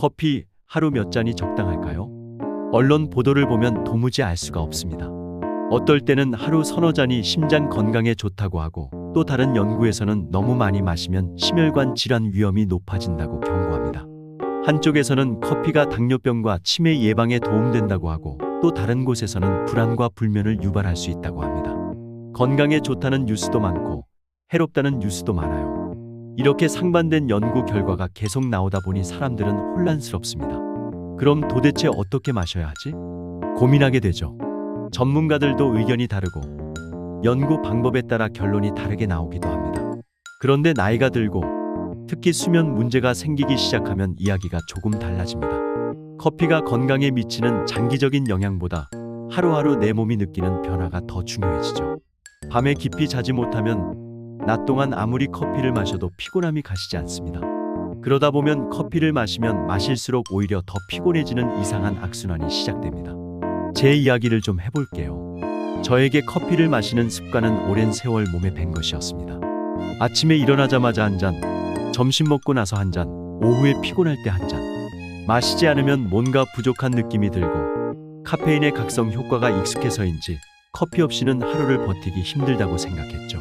커피 하루 몇 잔이 적당할까요? 언론 보도를 보면 도무지 알 수가 없습니다. 어떨 때는 하루 서너 잔이 심장 건강에 좋다고 하고, 또 다른 연구에서는 너무 많이 마시면 심혈관 질환 위험이 높아진다고 경고합니다. 한쪽에서는 커피가 당뇨병과 치매 예방에 도움된다고 하고, 또 다른 곳에서는 불안과 불면을 유발할 수 있다고 합니다. 건강에 좋다는 뉴스도 많고 해롭다는 뉴스도 많아요. 이렇게 상반된 연구 결과가 계속 나오다 보니 사람들은 혼란스럽습니다. 그럼 도대체 어떻게 마셔야 하지? 고민하게 되죠. 전문가들도 의견이 다르고 연구 방법에 따라 결론이 다르게 나오기도 합니다. 그런데 나이가 들고 특히 수면 문제가 생기기 시작하면 이야기가 조금 달라집니다. 커피가 건강에 미치는 장기적인 영향보다 하루하루 내 몸이 느끼는 변화가 더 중요해지죠. 밤에 깊이 자지 못하면 낮 동안 아무리 커피를 마셔도 피곤함이 가시지 않습니다. 그러다 보면 커피를 마시면 마실수록 오히려 더 피곤해지는 이상한 악순환이 시작됩니다. 제 이야기를 좀 해볼게요. 저에게 커피를 마시는 습관은 오랜 세월 몸에 밴 것이었습니다. 아침에 일어나자마자 한 잔, 점심 먹고 나서 한 잔, 오후에 피곤할 때 한 잔. 마시지 않으면 뭔가 부족한 느낌이 들고 카페인의 각성 효과가 익숙해서인지 커피 없이는 하루를 버티기 힘들다고 생각했죠.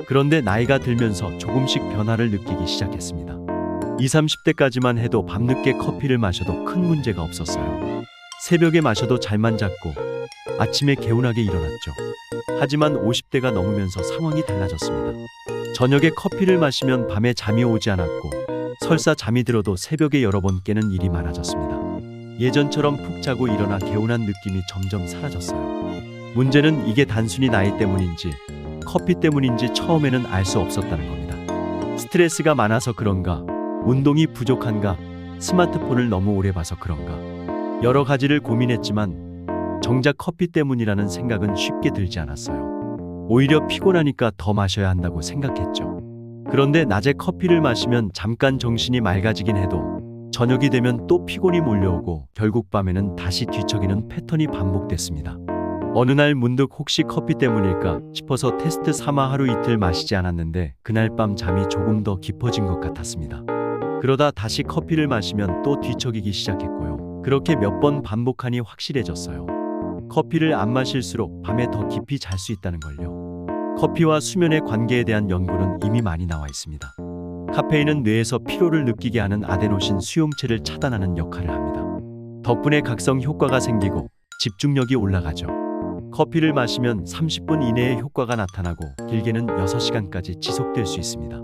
그런데 나이가 들면서 조금씩 변화를 느끼기 시작했습니다. 20, 30대까지만 해도 밤늦게 커피를 마셔도 큰 문제가 없었어요. 새벽에 마셔도 잘만 잤고 아침에 개운하게 일어났죠. 하지만 50대가 넘으면서 상황이 달라졌습니다. 저녁에 커피를 마시면 밤에 잠이 오지 않았고, 설사 잠이 들어도 새벽에 여러 번 깨는 일이 많아졌습니다. 예전처럼 푹 자고 일어나 개운한 느낌이 점점 사라졌어요. 문제는 이게 단순히 나이 때문인지 커피 때문인지 처음에는 알 수 없었다는 겁니다. 스트레스가 많아서 그런가, 운동이 부족한가, 스마트폰을 너무 오래 봐서 그런가, 여러 가지를 고민했지만 정작 커피 때문이라는 생각은 쉽게 들지 않았어요. 오히려 피곤하니까 더 마셔야 한다고 생각했죠. 그런데 낮에 커피를 마시면 잠깐 정신이 맑아지긴 해도 저녁이 되면 또 피곤이 몰려오고 결국 밤에는 다시 뒤척이는 패턴이 반복됐습니다. 어느 날 문득 혹시 커피 때문일까 싶어서 테스트 삼아 하루 이틀 마시지 않았는데 그날 밤 잠이 조금 더 깊어진 것 같았습니다. 그러다 다시 커피를 마시면 또 뒤척이기 시작했고요. 그렇게 몇 번 반복하니 확실해졌어요. 커피를 안 마실수록 밤에 더 깊이 잘 수 있다는 걸요. 커피와 수면의 관계에 대한 연구는 이미 많이 나와 있습니다. 카페인은 뇌에서 피로를 느끼게 하는 아데노신 수용체를 차단하는 역할을 합니다. 덕분에 각성 효과가 생기고 집중력이 올라가죠. 커피를 마시면 30분 이내에 효과가 나타나고 길게는 6시간까지 지속될 수 있습니다.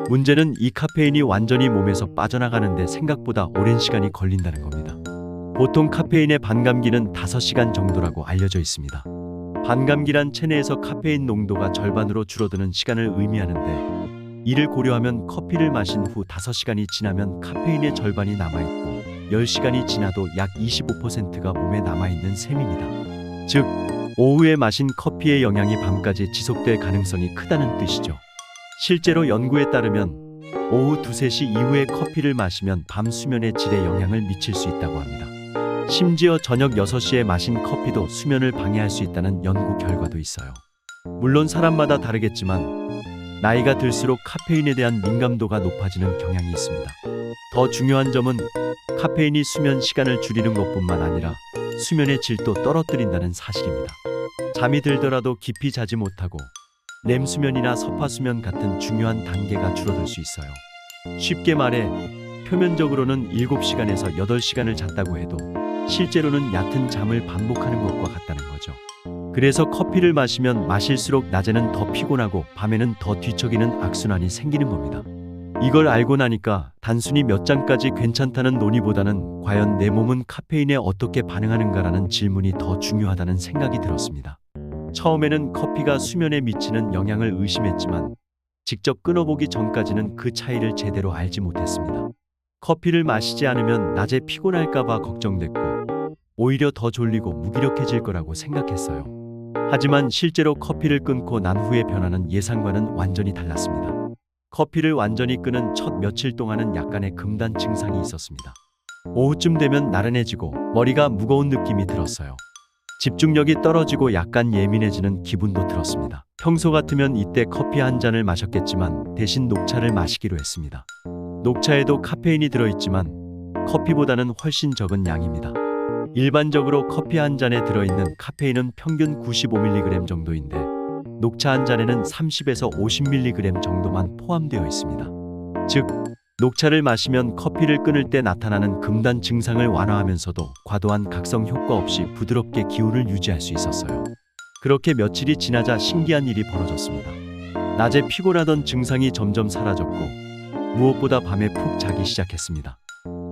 문제는 이 카페인이 완전히 몸에서 빠져나가는데 생각보다 오랜 시간이 걸린다는 겁니다. 보통 카페인의 반감기는 5시간 정도라고 알려져 있습니다. 반감기란 체내에서 카페인 농도가 절반으로 줄어드는 시간을 의미하는데, 이를 고려하면 커피를 마신 후 5시간이 지나면 카페인의 절반이 남아있고 10시간이 지나도 약 25%가 몸에 남아있는 셈입니다. 즉, 오후에 마신 커피의 영향이 밤까지 지속될 가능성이 크다는 뜻이죠. 실제로 연구에 따르면 오후 2, 3시 이후에 커피를 마시면 밤 수면의 질에 영향을 미칠 수 있다고 합니다. 심지어 저녁 6시에 마신 커피도 수면을 방해할 수 있다는 연구 결과도 있어요. 물론 사람마다 다르겠지만 나이가 들수록 카페인에 대한 민감도가 높아지는 경향이 있습니다. 더 중요한 점은 카페인이 수면 시간을 줄이는 것뿐만 아니라 수면의 질도 떨어뜨린다는 사실입니다. 잠이 들더라도 깊이 자지 못하고 렘수면이나 서파수면 같은 중요한 단계가 줄어들 수 있어요. 쉽게 말해 표면적으로는 7시간에서 8시간을 잤다고 해도 실제로는 얕은 잠을 반복하는 것과 같다는 거죠. 그래서 커피를 마시면 마실수록 낮에는 더 피곤하고 밤에는 더 뒤척이는 악순환이 생기는 겁니다. 이걸 알고 나니까 단순히 몇 잔까지 괜찮다는 논의보다는 과연 내 몸은 카페인에 어떻게 반응하는가라는 질문이 더 중요하다는 생각이 들었습니다. 처음에는 커피가 수면에 미치는 영향을 의심했지만 직접 끊어보기 전까지는 그 차이를 제대로 알지 못했습니다. 커피를 마시지 않으면 낮에 피곤할까봐 걱정됐고 오히려 더 졸리고 무기력해질 거라고 생각했어요. 하지만 실제로 커피를 끊고 난 후의 변화는 예상과는 완전히 달랐습니다. 커피를 완전히 끊은 첫 며칠 동안은 약간의 금단 증상이 있었습니다. 오후쯤 되면 나른해지고 머리가 무거운 느낌이 들었어요. 집중력이 떨어지고 약간 예민해지는 기분도 들었습니다. 평소 같으면 이때 커피 한 잔을 마셨겠지만 대신 녹차를 마시기로 했습니다. 녹차에도 카페인이 들어있지만 커피보다는 훨씬 적은 양입니다. 일반적으로 커피 한 잔에 들어있는 카페인은 평균 95mg 정도인데 녹차 한 잔에는 30에서 50mg 정도만 포함되어 있습니다. 즉, 녹차를 마시면 커피를 끊을 때 나타나는 금단 증상을 완화하면서도 과도한 각성 효과 없이 부드럽게 기운을 유지할 수 있었어요. 그렇게 며칠이 지나자 신기한 일이 벌어졌습니다. 낮에 피곤하던 증상이 점점 사라졌고 무엇보다 밤에 푹 자기 시작했습니다.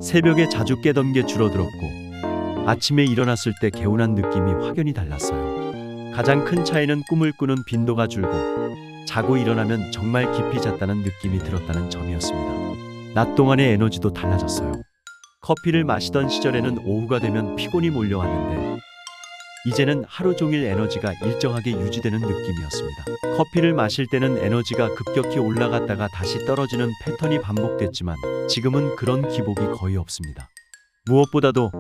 새벽에 자주 깨던 게 줄어들었고 아침에 일어났을 때 개운한 느낌이 확연히 달랐어요. 가장 큰 차이는 꿈을 꾸는 빈도가 줄고 자고 일어나면 정말 깊이 잤다는 느낌이 들었다는 점이었습니다. 낮 동안의 에너지도 달라졌어요. 커피를 마시던 시절에는 오후가 되면 피곤이 몰려왔는데 이제는 하루 종일 에너지가 일정하게 유지되는 느낌이었습니다. 커피를 마실 때는 에너지가 급격히 올라갔다가 다시 떨어지는 패턴이 반복됐지만 지금은 그런 기복이 거의 없습니다. 무엇보다도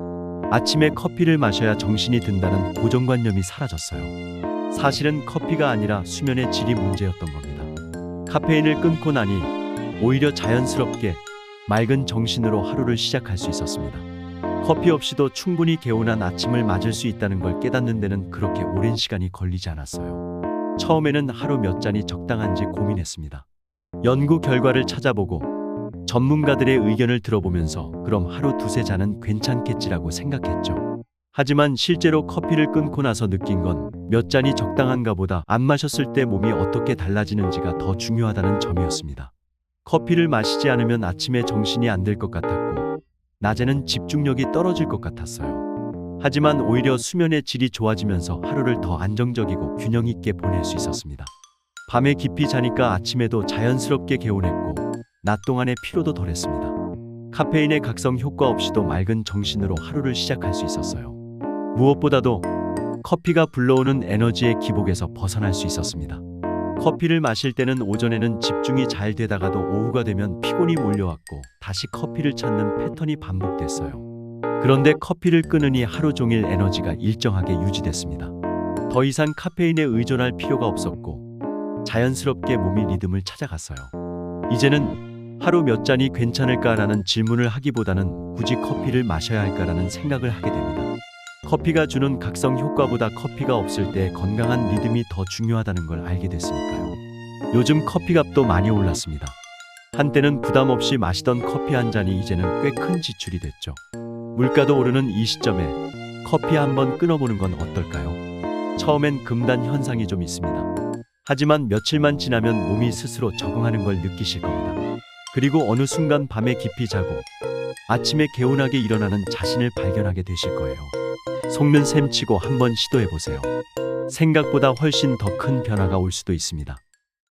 아침에 커피를 마셔야 정신이 든다는 고정관념이 사라졌어요. 사실은 커피가 아니라 수면의 질이 문제였던 겁니다. 카페인을 끊고 나니 오히려 자연스럽게 맑은 정신으로 하루를 시작할 수 있었습니다. 커피 없이도 충분히 개운한 아침을 맞을 수 있다는 걸 깨닫는 데는 그렇게 오랜 시간이 걸리지 않았어요. 처음에는 하루 몇 잔이 적당한지 고민했습니다. 연구 결과를 찾아보고 전문가들의 의견을 들어보면서 그럼 하루 두세 잔은 괜찮겠지라고 생각했죠. 하지만 실제로 커피를 끊고 나서 느낀 건 몇 잔이 적당한가 보다 안 마셨을 때 몸이 어떻게 달라지는지가 더 중요하다는 점이었습니다. 커피를 마시지 않으면 아침에 정신이 안 들 것 같았고 낮에는 집중력이 떨어질 것 같았어요. 하지만 오히려 수면의 질이 좋아지면서 하루를 더 안정적이고 균형 있게 보낼 수 있었습니다. 밤에 깊이 자니까 아침에도 자연스럽게 개운했고 낮 동안의 피로도 덜했습니다. 카페인의 각성 효과 없이도 맑은 정신으로 하루를 시작할 수 있었어요. 무엇보다도 커피가 불러오는 에너지의 기복에서 벗어날 수 있었습니다. 커피를 마실 때는 오전에는 집중이 잘 되다가도 오후가 되면 피곤이 몰려왔고 다시 커피를 찾는 패턴이 반복됐어요. 그런데 커피를 끊으니 하루 종일 에너지가 일정하게 유지됐습니다. 더 이상 카페인에 의존할 필요가 없었고 자연스럽게 몸이 리듬을 찾아갔어요. 이제는 하루 몇 잔이 괜찮을까라는 질문을 하기보다는 굳이 커피를 마셔야 할까라는 생각을 하게 됩니다. 커피가 주는 각성 효과보다 커피가 없을 때 건강한 리듬이 더 중요하다는 걸 알게 됐으니까요. 요즘 커피값도 많이 올랐습니다. 한때는 부담 없이 마시던 커피 한 잔이 이제는 꽤 큰 지출이 됐죠. 물가도 오르는 이 시점에 커피 한번 끊어보는 건 어떨까요? 처음엔 금단 현상이 좀 있습니다. 하지만 며칠만 지나면 몸이 스스로 적응하는 걸 느끼실 겁니다. 그리고 어느 순간 밤에 깊이 자고 아침에 개운하게 일어나는 자신을 발견하게 되실 거예요. 속는 셈 치고 한번 시도해보세요. 생각보다 훨씬 더 큰 변화가 올 수도 있습니다.